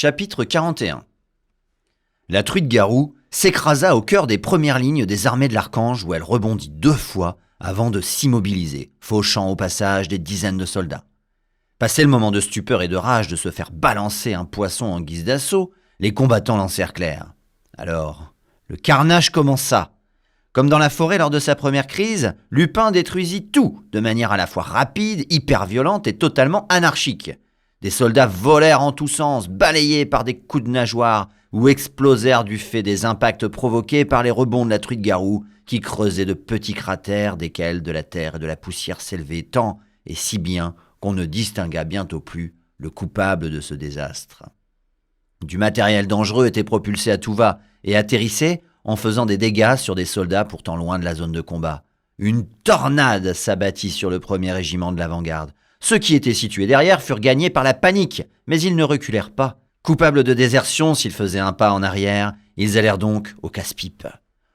Chapitre 41. La truite Garou s'écrasa au cœur des premières lignes des armées de l'Archange où elle rebondit 2 fois avant de s'immobiliser, fauchant au passage des dizaines de soldats. Passé le moment de stupeur et de rage de se faire balancer un poisson en guise d'assaut, les combattants l'encerclèrent. Alors, le carnage commença. Comme dans la forêt lors de sa première crise, Lupin détruisit tout de manière à la fois rapide, hyper violente et totalement anarchique. Des soldats volèrent en tous sens, balayés par des coups de nageoire ou explosèrent du fait des impacts provoqués par les rebonds de la truite Garou qui creusaient de petits cratères desquels de la terre et de la poussière s'élevaient tant et si bien qu'on ne distingua bientôt plus le coupable de ce désastre. Du matériel dangereux était propulsé à tout va et atterrissait en faisant des dégâts sur des soldats pourtant loin de la zone de combat. Une tornade s'abattit sur le premier régiment de l'avant-garde. Ceux qui étaient situés derrière furent gagnés par la panique, mais ils ne reculèrent pas. Coupables de désertion s'ils faisaient un pas en arrière, ils allèrent donc au casse-pipe.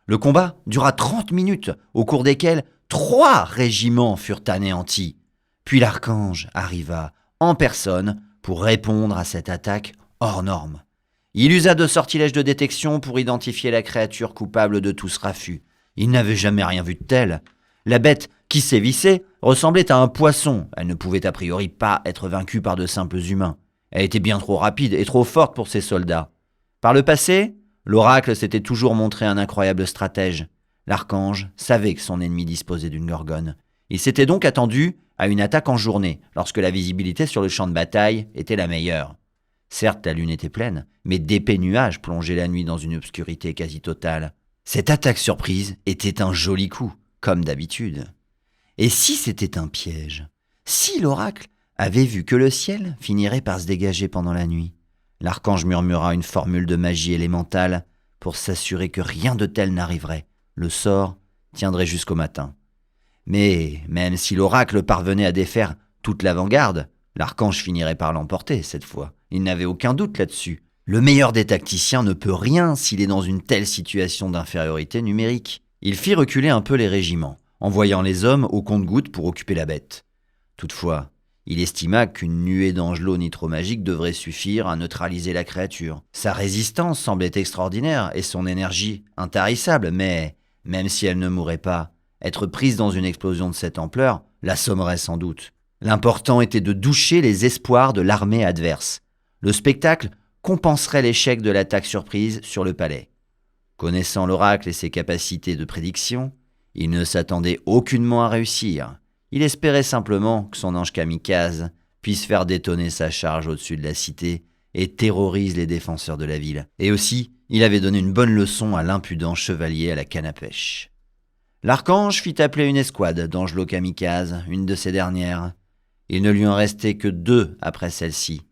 Le combat dura 30 minutes, au cours desquelles 3 régiments furent anéantis. Puis l'Archange arriva en personne pour répondre à cette attaque hors norme. Il usa de sortilèges de détection pour identifier la créature coupable de tout ce raffut. Il n'avait jamais rien vu de tel. La bête qui sévissait ressemblait à un poisson. Elle ne pouvait a priori pas être vaincue par de simples humains. Elle était bien trop rapide et trop forte pour ses soldats. Par le passé, l'oracle s'était toujours montré un incroyable stratège. L'Archange savait que son ennemi disposait d'une gorgone. Il s'était donc attendu à une attaque en journée, lorsque la visibilité sur le champ de bataille était la meilleure. Certes, la lune était pleine, mais d'épais nuages plongeaient la nuit dans une obscurité quasi totale. Cette attaque surprise était un joli coup, comme d'habitude. Et si c'était un piège? Si l'oracle avait vu que le ciel finirait par se dégager pendant la nuit? L'Archange murmura une formule de magie élémentale pour s'assurer que rien de tel n'arriverait. Le sort tiendrait jusqu'au matin. Mais même si l'oracle parvenait à défaire toute l'avant-garde, l'Archange finirait par l'emporter cette fois. Il n'avait aucun doute là-dessus. Le meilleur des tacticiens ne peut rien s'il est dans une telle situation d'infériorité numérique. Il fit reculer un peu les régiments, envoyant les hommes au compte-gouttes pour occuper la bête. Toutefois, il estima qu'une nuée d'angelots nitromagiques devrait suffire à neutraliser la créature. Sa résistance semblait extraordinaire et son énergie intarissable, mais même si elle ne mourrait pas, être prise dans une explosion de cette ampleur l'assommerait sans doute. L'important était de doucher les espoirs de l'armée adverse. Le spectacle compenserait l'échec de l'attaque surprise sur le palais. Connaissant l'oracle et ses capacités de prédiction, il ne s'attendait aucunement à réussir. Il espérait simplement que son ange kamikaze puisse faire détonner sa charge au-dessus de la cité et terrorise les défenseurs de la ville. Et aussi, il avait donné une bonne leçon à l'impudent chevalier à la canne à pêche. L'Archange fit appeler une escouade d'angelots kamikazes, une de ces dernières. Il ne lui en restait que 2 après celle-ci.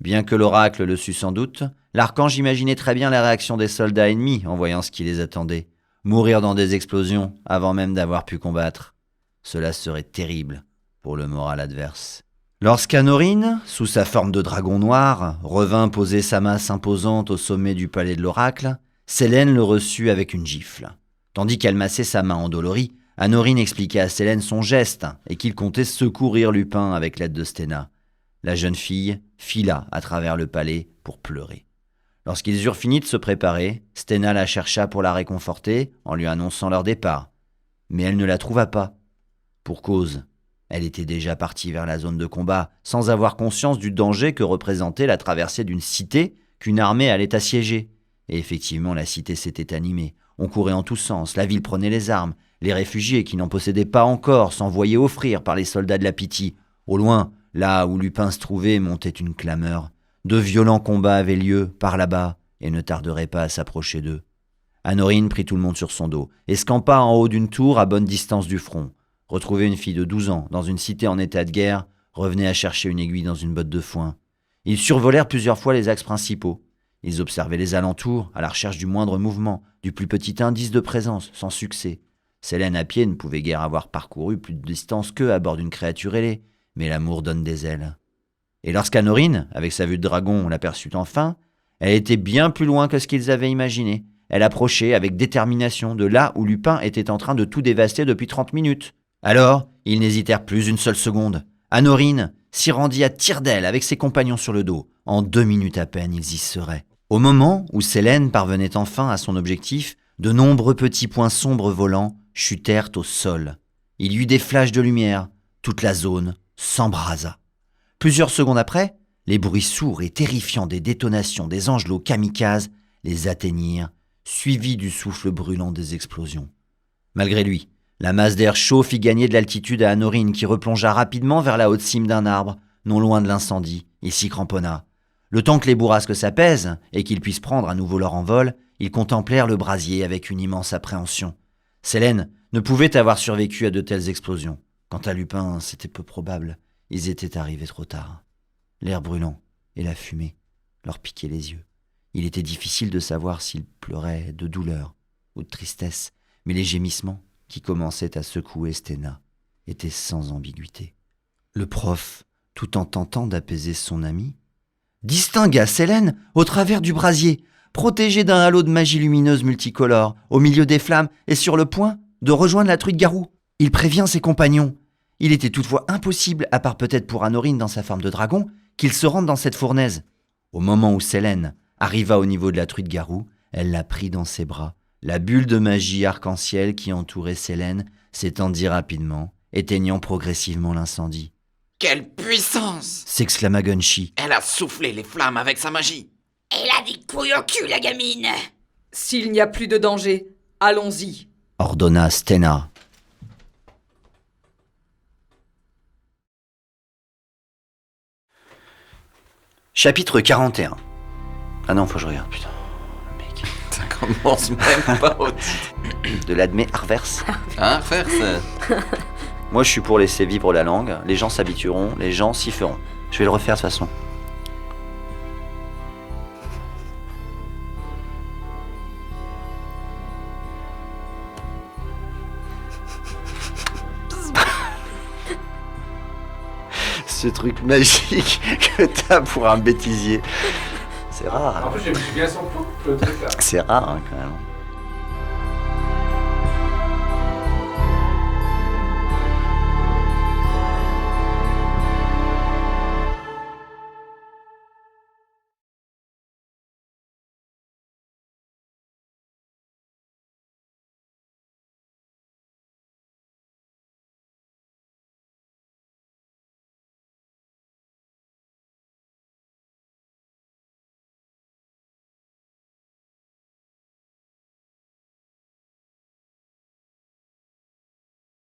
Bien que l'oracle le sût sans doute, l'Archange imaginait très bien la réaction des soldats ennemis en voyant ce qui les attendait. Mourir dans des explosions avant même d'avoir pu combattre. Cela serait terrible pour le moral adverse. Lorsqu'Anorine, sous sa forme de dragon noir, revint poser sa masse imposante au sommet du palais de l'oracle, Sélène le reçut avec une gifle. Tandis qu'elle massait sa main endolorie, Anorine expliqua à Sélène son geste et qu'il comptait secourir Lupin avec l'aide de Sténa. La jeune fille fila à travers le palais pour pleurer. Lorsqu'ils eurent fini de se préparer, Sténa la chercha pour la réconforter en lui annonçant leur départ. Mais elle ne la trouva pas. Pour cause, elle était déjà partie vers la zone de combat, sans avoir conscience du danger que représentait la traversée d'une cité qu'une armée allait assiéger. Et effectivement, la cité s'était animée. On courait en tous sens, la ville prenait les armes. Les réfugiés qui n'en possédaient pas encore s'envoyaient offrir par les soldats de la Pythie. Au loin, là où Lupin se trouvait, montait une clameur. De violents combats avaient lieu par là-bas et ne tarderaient pas à s'approcher d'eux. Anorine prit tout le monde sur son dos et se campa en haut d'une tour à bonne distance du front. Retrouver une fille de 12 ans dans une cité en état de guerre revenait à chercher une aiguille dans une botte de foin. Ils survolèrent plusieurs fois les axes principaux. Ils observaient les alentours à la recherche du moindre mouvement, du plus petit indice de présence, sans succès. Sélène à pied ne pouvait guère avoir parcouru plus de distance qu'eux à bord d'une créature ailée, mais l'amour donne des ailes. Et lorsqu'Anorine, avec sa vue de dragon, l'aperçut enfin, elle était bien plus loin que ce qu'ils avaient imaginé. Elle approchait avec détermination de là où Lupin était en train de tout dévaster depuis 30 minutes. Alors, ils n'hésitèrent plus une seule seconde. Anorine s'y rendit à tire-d'aile avec ses compagnons sur le dos. En 2 minutes à peine, ils y seraient. Au moment où Sélène parvenait enfin à son objectif, de nombreux petits points sombres volants chutèrent au sol. Il y eut des flashs de lumière. Toute la zone s'embrasa. Plusieurs secondes après, les bruits sourds et terrifiants des détonations des angelots kamikazes les atteignirent, suivis du souffle brûlant des explosions. Malgré lui, la masse d'air chaud fit gagner de l'altitude à Anorine qui replongea rapidement vers la haute cime d'un arbre, non loin de l'incendie. Il s'y cramponna. Le temps que les bourrasques s'apaisent et qu'ils puissent prendre à nouveau leur envol, ils contemplèrent le brasier avec une immense appréhension. Sélène ne pouvait avoir survécu à de telles explosions. Quant à Lupin, c'était peu probable. Ils étaient arrivés trop tard. L'air brûlant et la fumée leur piquaient les yeux. Il était difficile de savoir s'ils pleuraient de douleur ou de tristesse, mais les gémissements qui commençaient à secouer Stena étaient sans ambiguïté. Le prof, tout en tentant d'apaiser son ami, distingua Sélène au travers du brasier, protégée d'un halo de magie lumineuse multicolore, au milieu des flammes et sur le point de rejoindre la truite Garou. Il prévient ses compagnons. Il était toutefois impossible, à part peut-être pour Anorine dans sa forme de dragon, qu'il se rende dans cette fournaise. Au moment où Sélène arriva au niveau de la truite Garou, elle la prit dans ses bras. La bulle de magie arc-en-ciel qui entourait Sélène s'étendit rapidement, éteignant progressivement l'incendie. « Quelle puissance !» s'exclama Gunshi. « Elle a soufflé les flammes avec sa magie !» « Elle a des couilles au cul, la gamine !» « S'il n'y a plus de danger, allons-y !» ordonna Stena. Chapitre 41. Ah non, faut que je regarde, putain. Le mec. Ça commence même pas au titre. De l'admet Arverse. Hein, faire ça? Moi, je suis pour laisser vivre la langue. Les gens s'habitueront, les gens s'y feront. Je vais le refaire de toute façon. Ce truc magique que t'as pour un bêtisier. C'est rare. En plus, j'ai bien son plan, le truc là. C'est rare, hein, quand même.